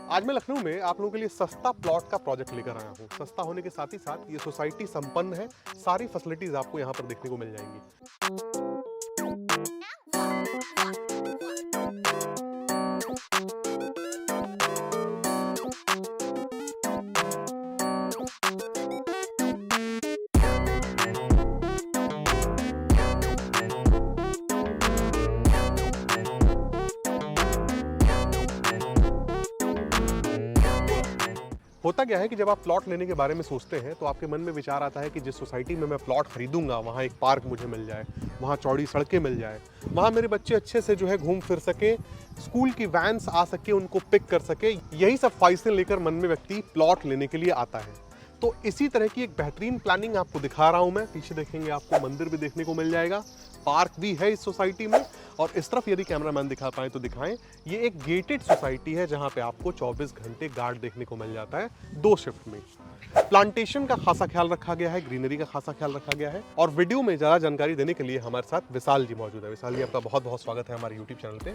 आज मैं लखनऊ में आप लोगों के लिए सस्ता प्लॉट का प्रोजेक्ट लेकर आया हूँ। सस्ता होने के साथ ही साथ ये सोसाइटी संपन्न है। सारी फैसिलिटीज आपको यहाँ पर देखने को मिल जाएंगी। होता क्या है कि जब आप प्लॉट लेने के बारे में सोचते हैं तो आपके मन में विचार आता है कि जिस सोसाइटी में मैं प्लॉट खरीदूंगा वहाँ एक पार्क मुझे मिल जाए, वहाँ चौड़ी सड़कें मिल जाए, वहाँ मेरे बच्चे अच्छे से जो है घूम फिर सके, स्कूल की वैन्स आ सके, उनको पिक कर सके। यही सब ख्वाहिशें लेकर मन में व्यक्ति प्लॉट लेने के लिए आता है। तो इसी तरह की एक बेहतरीन प्लानिंग आपको दिखा रहा हूँ मैं। पीछे देखेंगे आपको मंदिर भी देखने को मिल जाएगा, पार्क भी है इस सोसाइटी में, और इस तरफ यदि कैमरामैन दिखा पाए तो दिखाएं। ये एक गेटेड सोसाइटी है जहां पे आपको 24 घंटे गार्ड देखने को मिल जाता है, 2 शिफ्ट में। प्लांटेशन का खासा ख्याल रखा गया है, ग्रीनरी का खासा ख्याल रखा गया है। और वीडियो में ज़्यादा जानकारी देने के लिए हमारे साथ विशाल जी मौजूद है। विशाल जी, आपका बहुत बहुत स्वागत है हमारे यूट्यूब चैनल पे।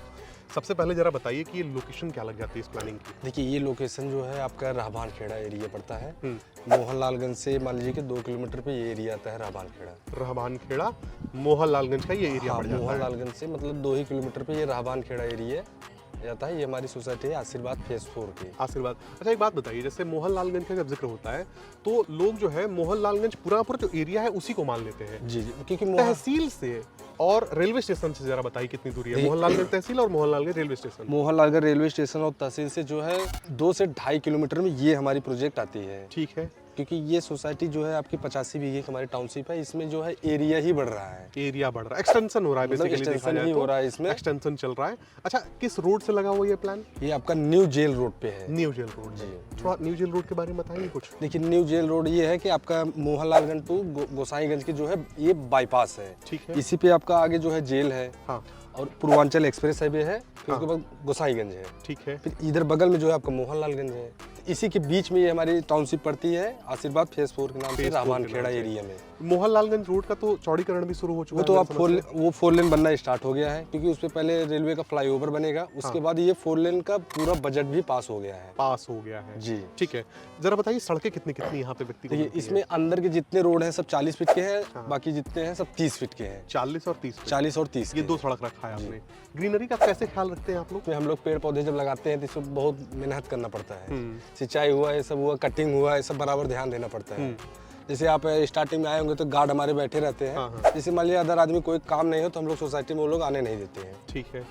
सबसे पहले जरा बताइए कि ये लोकेशन क्या लग जाती है इस प्लानिंग की? देखिए, ये लोकेशन जो है आपका रहबान खेड़ा एरिया पड़ता है। मोहनलालगंज से मान लीजिए कि 2 किलोमीटर पे ये एरिया आता है रहबान खेड़ा। रहबान खेड़ा मोहनलालगंज का ये एरिया हाँ, पड़ जाता है। मोहनलालगंज से मतलब 2 ही किलोमीटर पे ये रहबान खेड़ा एरिया जाता है। ये हमारी सोसाइटी है आशीर्वाद फेज 4 की। आशीर्वाद। अच्छा, एक बात बताइए, जैसे मोहनलालगंज का जब जिक्र होता है तो लोग जो है मोहनलालगंज पूरा जो एरिया है उसी को मान लेते हैं। जी, क्योंकि तहसील से और रेलवे स्टेशन से जरा बताइए कितनी दूरी है मोहनलालगंज तहसील और Mohanlalganj railway station? Mohanlalganj railway station और तहसील से जो है 2 से 2.5 किलोमीटर में ये हमारी प्रोजेक्ट आती है। ठीक है। क्योंकि ये सोसाइटी जो है आपकी 85 बीघे की हमारी टाउनशिप है। इसमें जो है एरिया ही बढ़ रहा है, एरिया बढ़ रहा है, एक्सटेंशन हो रहा है, मतलब बेसिकली देखा एक्सटेंशन जाए ही तो हो रहा है इसमें। एक्सटेंशन चल रहा है। अच्छा, किस रोड से लगा हुआ ये प्लान? ये आपका न्यू जेल रोड पे है। New jail road. जी। थोड़ा न्यू जेल रोड के बारे में बताइए कुछ। देखिए, न्यू जेल रोड ये है कि आपका मोहनलालगंज टू गोसाईगंज की जो है ये बाईपास है। ठीक है। इसी पे आपका आगे जो है जेल है। हाँ। और पूर्वांचल एक्सप्रेस हाईवे है, फिर उसके बाद गोसाईगंज है। ठीक है। फिर इधर बगल में जो है आपका मोहनलालगंज है। इसी के बीच में ये हमारी टाउनशिप पड़ती है आशीर्वाद फेज 4 के नाम से, रहमान खेड़ा एरिया में। मोहनलालगंज रोड का तो चौड़ीकरण भी शुरू हो चुका है। वो तो आप 4 लेन बनना स्टार्ट हो गया है, क्योंकि उस पे पहले रेलवे का फ्लाईओवर बनेगा। उसके बाद ये 4 लेन का पूरा बजट भी पास हो गया है। पास हो गया है जी। ठीक है। जरा बताइए सड़कें कितनी कितनी यहाँ पे व्यक्ति को देखिए, मिलती हैं? इसमें अंदर के जितने रोड हैं सब 40 फीट के हैं। बाकी जितने हैं सब 30 फीट के हैं। 40 और 30 40 और 30 ये 2 सड़क रखा है आपने। ग्रीनरी का कैसे ख्याल रखते हैं आप लोग? इसमें हम लोग पेड़ पौधे जब लगाते हैं तो इसमें बहुत मेहनत करना पड़ता है। सिंचाई हुआ, ये सब हुआ, कटिंग हुआ, ये सब बराबर ध्यान देना पड़ता है। जैसे आप स्टार्टिंग में आए होंगे तो गार्ड हमारे बैठे रहते हैं। जैसे मान लिया अदर आदमी कोई काम नहीं हो तो हम लोग सोसाइटी में वो लोग आने नहीं देते हैं। ठीक है।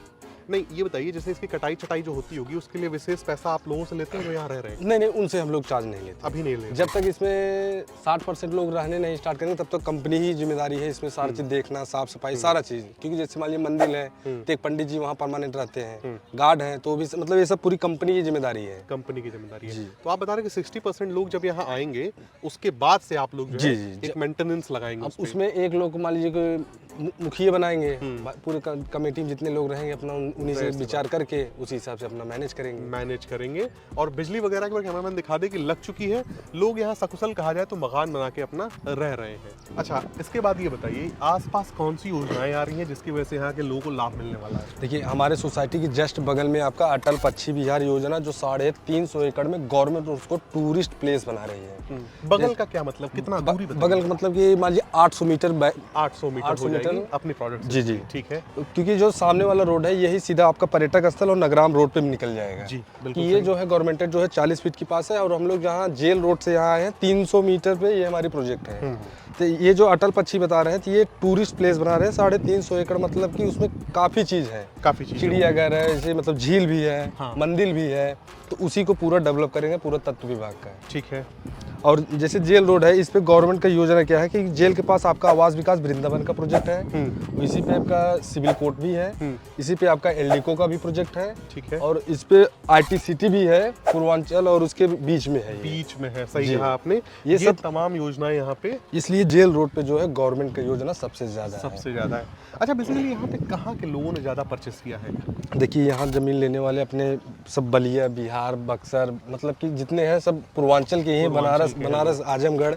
नहीं, ये बताइए, जैसे इसकी कटाई छटाई जो होती होगी उसके लिए विशेष पैसा आप लोगों से लेते हैं जो यहाँ रह रहे हैं? नहीं, उनसे हम लोग चार्ज नहीं लेते। अभी नहीं लेते। जब तक इसमें 60% लोग रहने नहीं स्टार्ट करेंगे तब तक कंपनी ही जिम्मेदारी है इसमें सारी चीज देखना, साफ सफाई, सारा चीज। क्योंकि जैसे मान लीजिए मंदिर है तो एक पंडित जी वहाँ परमानेंट रहते हैं, गार्ड है, तो भी मतलब ये सब पूरी कंपनी की जिम्मेदारी है। कंपनी की जिम्मेदारी है। तो आप बता रहे कि 60% लोग जब यहाँ आएंगे उसके बाद से आप लोग जो है एक मेंटेनेंस लगाएंगे उसमें एक लोग मान लीजिए मुखिया बनाएंगे, पूरे कमेटी में जितने लोग रहेंगे अपना उन्हीं से विचार करके उसी हिसाब से अपना मैनेज करेंगे। और बिजली वगैरह के कैमरामैन दिखा दे कि लग चुकी है, लोग यहाँ सकुशल कहा जाए तो मकान बना के अपना रह रहे हैं। अच्छा, इसके बाद ये बताइए आसपास कौन सी योजनाएं आ रही हैं जिसकी वजह से यहाँ के लोगों को लाभ मिलने वाला है? देखिए, हमारे सोसाइटी के जस्ट बगल में आपका अटल पक्षी विहार योजना जो 350 एकड़ में गवर्नमेंट उसको टूरिस्ट प्लेस बना रही है। बगल का क्या मतलब, कितना दूरी? बगल का मतलब कि मान लीजिए 800 मीटर 800 मीटर अपनी प्रोजेक्ट। जी। ठीक है। क्योंकि जो सामने वाला रोड है यही सीधा आपका पर्यटक स्थल और नगराम रोड पे निकल जाएगा। जी, कि ये जो है गवर्नमेंट जो है 40 फीट के पास है, और हम लोग जहाँ जेल रोड से यहाँ आए हैं 300 मीटर पे ये हमारी प्रोजेक्ट है। तो ये जो अटल पक्षी बता रहे हैं तो ये टूरिस्ट प्लेस बना रहे हैं 350 एकड़, मतलब कि उसमें काफी चीज है, चिड़ियाघर है, जैसे मतलब झील भी है, मंदिर भी है, तो उसी को पूरा डेवलप करेंगे, पूरा तत्व विभाग का। ठीक है। और जैसे जेल रोड है, इस पे गवर्नमेंट का योजना क्या है कि जेल के पास आपका आवास विकास वृंदावन का प्रोजेक्ट है, इसी पे आपका सिविल कोर्ट भी है, इसी पे आपका एलडीको का भी प्रोजेक्ट है। ठीक है। और इस पे आईटी सिटी भी है पूर्वांचल, और उसके बीच में है, बीच में है। सही कहा आपने। ये सब तमाम योजनाएं यहाँ पे, इसलिए जेल रोड पे जो है गवर्नमेंट का योजना सबसे ज्यादा है। अच्छा, बेसिकली यहाँ पे कहाँ के लोगों ने ज्यादा परचेस किया है? देखिए, यहाँ जमीन लेने वाले अपने सब बलिया, बिहार, बक्सर, मतलब कि जितने हैं सब पूर्वांचल के ही, बनारस बनारस, आजमगढ़,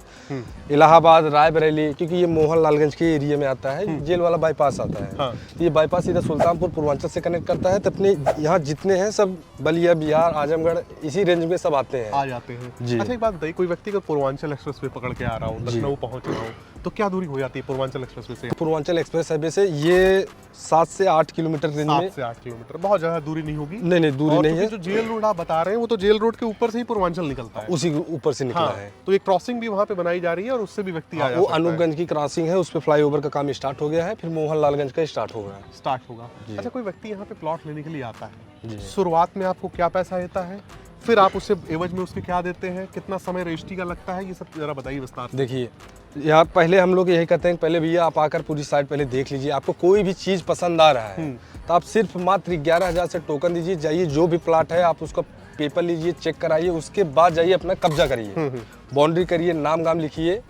इलाहाबाद, रायबरेली, क्योंकि ये मोहन लालगंज के एरिया में आता है, जेल वाला बाईपास आता है। हाँ। ये बाईपास सीधा सुल्तानपुर पूर्वांचल से कनेक्ट करता है, तो अपने यहाँ जितने हैं सब बलिया, बिहार, आजमगढ़ इसी रेंज में सब आते हैं, आ जाते हैं जी। अच्छा एक बात बताइए, कोई व्यक्ति अगर पूर्वांचल एक्सप्रेस वे पकड़ के आ रहा हूँ, लखनऊ पहुँच रहा हूँ, तो क्या दूरी हो जाती है पूर्वांचल एक्सप्रेस वे से? पूर्वांचल एक्सप्रेस हाईवे से ये 7 से 8 किलोमीटर रेंज में। 7 से 8 किलोमीटर, बहुत ज्यादा दूरी नहीं होगी। नहीं दूरी नहीं है। जो जेल रोड आप बता रहे हैं वो तो जेल रोड के ऊपर से ही पूर्वांचल निकलता है, उसी के ऊपर से निकला है। तो एक क्रॉसिंग भी वहाँ पे बनाई जा रही है और उससे भी व्यक्ति आ जा वो सकता है। अनूपगंज की क्रॉसिंग है, उस पर फ्लाईओवर का काम स्टार्ट हो गया है, फिर मोहन लालगंज का स्टार्ट होगा। अच्छा, कोई व्यक्ति यहाँ पे प्लॉट लेने के लिए आता है, जी। शुरुआत में आपको क्या पैसा देता है, फिर आप उससे एवज में उसके क्या देते हैं, कितना समय रजिस्ट्री का लगता है, ये सब जरा बताइए विस्तार से। देखिए, यहाँ पहले हम लोग यही कहते हैं, पहले भैया आप आकर पूरी साइट पहले देख लीजिए, आपको कोई भी चीज़ पसंद आ रहा है तो आप सिर्फ मात्र 11,000 से टोकन दीजिए, जाइए जो भी प्लाट है आप उसका पेपर लीजिए, चेक कराइए, उसके बाद जाइए अपना कब्जा करिए, बाउंड्री करिए, नाम गाम लिखिए।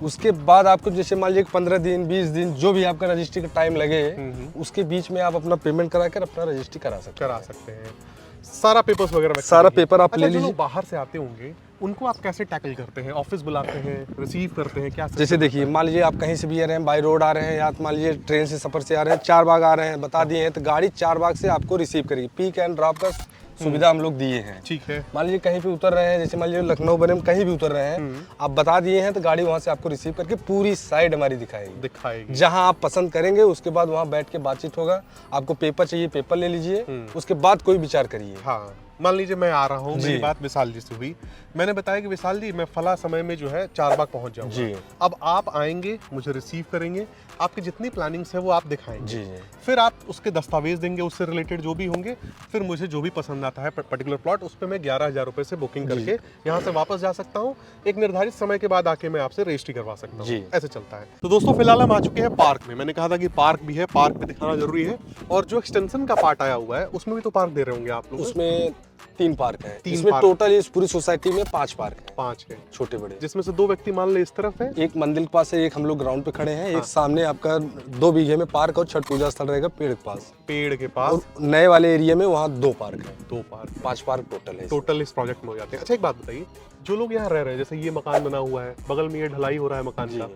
उसके बाद आपको जैसे मान लीजिए 15 दिन 20 दिन जो भी आपका रजिस्ट्री का टाइम लगे, उसके बीच में आप अपना पेमेंट कराकर अपना रजिस्ट्री करा सकते हैं। सारा पेपर्स वगैरह सारा पेपर आप ले जो लीजिए। लोग बाहर से आते होंगे उनको आप कैसे टैकल करते हैं, ऑफिस बुलाते हैं, रिसीव करते हैं, क्या जैसे देखिए, मान लीजिए आप कहीं से भी आ रहे हैं, बाई रोड आ रहे हैं, या मान लीजिए ट्रेन से सफर से आ रहे हैं, 4 बाग आ रहे हैं, बता दिए हैं, तो गाड़ी 4 बाग से आपको रिसीव करेगी। पिक एंड ड्रॉप का सुविधा हम लोग दिए हैं। ठीक है। मान लीजिए कहीं पे उतर रहे हैं, जैसे मान लीजिए लखनऊ बने में कहीं भी उतर रहे हैं, आप बता दिए हैं तो गाड़ी वहां से आपको रिसीव करके पूरी साइड हमारी दिखाएगी। जहां आप पसंद करेंगे उसके बाद वहां बैठ के बातचीत होगा। आपको पेपर चाहिए, पेपर ले लीजिए, उसके बाद कोई विचार करिए। हाँ, मान लीजिए मैं आ रहा हूँ, मेरी बात विशाल जी से हुई, मैंने बताया कि विशाल जी मैं फला समय में जो है 4 बाग पहुंच जाऊंगा जी। अब आप आएंगे, मुझे रिसीव करेंगे, आपकी जितनी प्लानिंग्स है वो आप दिखाएंगे जी। फिर आप उसके दस्तावेज देंगे, उससे रिलेटेड जो भी होंगे, फिर मुझे जो भी पसंद आता है पर्टिकुलर प्लॉट, उस पर मैं 11,000 रुपए से बुकिंग करके यहाँ से वापस जा सकता हूँ। एक निर्धारित समय के बाद आके मैं आपसे रजिस्ट्री करवा सकता हूँ। ऐसे चलता है। तो दोस्तों फिलहाल हम आ चुके हैं पार्क में। मैंने कहा था कि पार्क भी है, पार्क भी दिखाना जरूरी है, और जो एक्सटेंशन का पार्ट आया हुआ है उसमें भी तो पार्क दे रहे होंगे आप लोग। उसमें 3 पार्क हैं। 3 इसमें टोटल इस पूरी सोसाइटी में 5 पार्क हैं। 5 है छोटे बड़े, जिसमें से 2 व्यक्ति मान ले इस तरफ है, एक मंदिर के पास है, एक हम लोग ग्राउंड पे खड़े हैं, एक सामने आपका 2 बीघे में पार्क और छठ पूजा स्थल रहेगा पेड़ के पास। पेड़ के पास। और नए वाले एरिया में वहाँ 2 पार्क है। 2 पार्क, 5 पार्क टोटल है। टोटल इस प्रोजेक्ट में हो जाते हैं। अच्छा एक बात बताइए, जो लोग यहाँ रह रहे हैं, जैसे ये मकान बना हुआ है, बगल में ये ढलाई हो रहा है मकान का,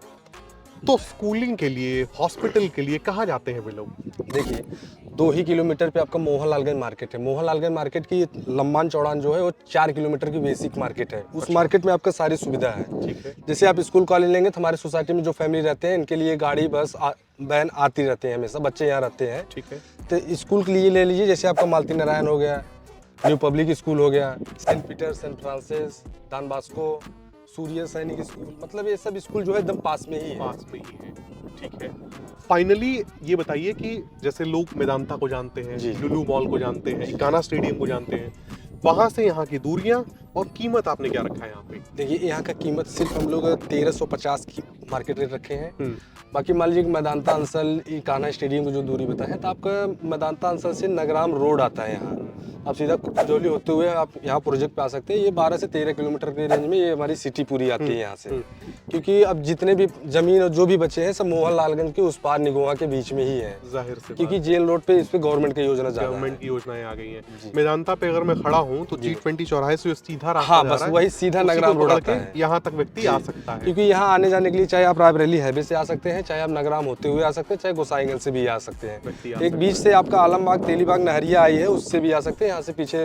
तो स्कूलिंग के लिए, हॉस्पिटल के लिए कहाँ जाते हैं वे लोग? देखिए, 2 ही किलोमीटर पे आपका मोहन लालगंज मार्केट है। मोहन लालगंज मार्केट की लंबान चौड़ान जो है वो 4 किलोमीटर की बेसिक मार्केट है। उस मार्केट में आपका सारी सुविधा है। ठीक है। जैसे आप स्कूल कॉलेज लेंगे तो हमारी सोसाइटी में जो फैमिली रहते हैं, इनके लिए गाड़ी बस वैन आती रहती है हमेशा, बच्चे यहाँ रहते हैं। ठीक है। तो स्कूल के लिए ले लीजिए, जैसे आपका मालती नारायण हो गया, न्यू पब्लिक स्कूल हो गया, saint Peter, saint Francis, Don Bosco, Surya Sainik school, मतलब ये सब स्कूल जो है एकदम पास में ही है। पास में ही है। ठीक है। फाइनली ये बताइए कि जैसे लोग मेदांता को जानते हैं, लुलु मॉल को जानते हैं, इकाना स्टेडियम को जानते हैं, वहां से यहाँ की दूरियां और कीमत आपने क्या रखा है यहाँ पे? देखिए, यहाँ का कीमत सिर्फ हम लोग 1350 की मार्केट रेट रखे हैं। बाकी मान लीजिए मेदांता अंसल, इकाना स्टेडियम की जो दूरी बताया है, तो आपका मेदांता अंसल से नगराम रोड आता है यहाँ, आप सीधा कचौली होते हुए आप यहाँ प्रोजेक्ट पे आ सकते हैं। ये 12 से 13 किलोमीटर के रेंज में ये हमारी सिटी पूरी आती है यहाँ से। क्योंकि अब जितने भी जमीन और जो भी बचे हैं सब मोहन लालगंज के उस पार निगोहा के बीच में ही है। जाहिर से, क्योंकि जेल रोड पे इस पे गवर्नमेंट की योजना ज्यादा है। गवर्नमेंट की योजनाएं आ गई हैं। मेदांता पे अगर मैं खड़ा हूँ तो G20 चौराहे से सीधा रास्ता हाँ, जा बस रहा है, वही सीधा नगराम रोड आता है। यहाँ तक व्यक्ति आ सकता है। क्योंकि यहाँ आने जाने के लिए चाहे आप रायबरेली हाईवे से आ सकते हैं, चाहे आप नगराम होते हुए आ सकते हैं, चाहे गोसाईगंज से भी आ सकते हैं। एक बीच से आपका आलमबाग तेलीबाग नहरिया आई है, उससे भी आ सकते हैं। यहाँ से पीछे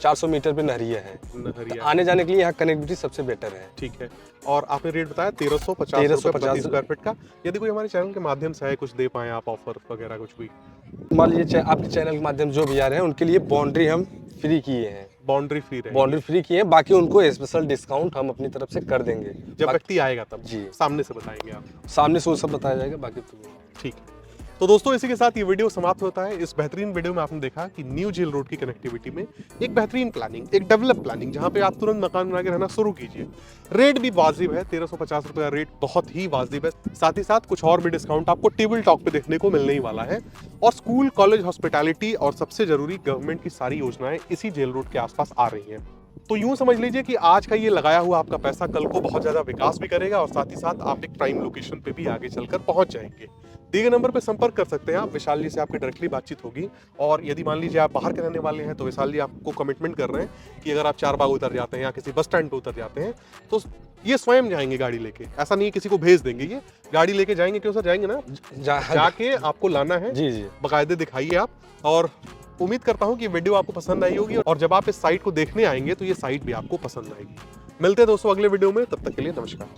400 मीटर पे नहरिया है। तो आने जाने के लिए यहाँ कनेक्टिविटी सबसे बेटर है। ठीक है। और आपने रेट बताया 1350 स्क्वायर फीट का। यदि कोई हमारे चैनल के माध्यम से आए, कुछ दे पाए आप ऑफर वगैरह कुछ भी? मान लीजिए आपके चैनल के माध्यम जो भी आ रहे हैं उनके लिए बाउंड्री हम फ्री किए हैं। बाउंड्री फ्री है? बाउंड्री फ्री किए हैं, बाकी उनको स्पेशल डिस्काउंट हम अपनी तरफ से कर देंगे। जब व्यक्ति आएगा तब जी सामने से बताएंगे आप? सामने से वो सब बताया जाएगा, बाकी तो ठीक है। तो दोस्तों इसी के साथ ये वीडियो समाप्त होता है। इस बेहतरीन वीडियो में आपने देखा कि न्यू जेल रोड की कनेक्टिविटी में एक बेहतरीन प्लानिंग, एक डेवलप प्लानिंग, जहां पे आप तुरंत मकान बना के रहना शुरू कीजिए। रेट भी वाजिब है, 1350 रुपये का रेट बहुत ही वाजिब है। साथ ही साथ कुछ और भी डिस्काउंट आपको टेबल टॉक पे देखने को मिलने ही वाला है। और स्कूल, कॉलेज, हॉस्पिटैलिटी और सबसे जरूरी गवर्नमेंट की सारी योजनाएं इसी जेल रोड के आसपास आ रही हैं। तो यूं समझ लीजिए कि आज का ये लगाया हुआ आपका पैसा कल को बहुत ज्यादा विकास भी करेगा और साथ ही साथ आप एक प्राइम लोकेशन पे भी आगे चलकर पहुंच जाएंगे। दिए गए नंबर पर संपर्क कर सकते हैं आप। विशाल जी से आपकी डायरेक्टली बातचीत होगी। और यदि मान लीजिए आप बाहर के रहने वाले हैं तो विशाल जी आपको कमिटमेंट कर रहे हैं कि अगर आप चारबाग उतर जाते हैं या किसी बस स्टैंड पे उतर जाते हैं तो ये स्वयं जाएंगे गाड़ी लेके, ऐसा नहीं है किसी को भेज देंगे, ये गाड़ी लेके जाएंगे। क्यों सर, जाएंगे ना, जाके आपको लाना है। जी जी, बाकायदे दिखाइए आप। और उम्मीद करता हूँ कि वीडियो आपको पसंद आई होगी और जब आप इस साइट को देखने आएंगे तो ये साइट भी आपको पसंद आएगी। मिलते हैं दोस्तों अगले वीडियो में, तब तक के लिए नमस्कार।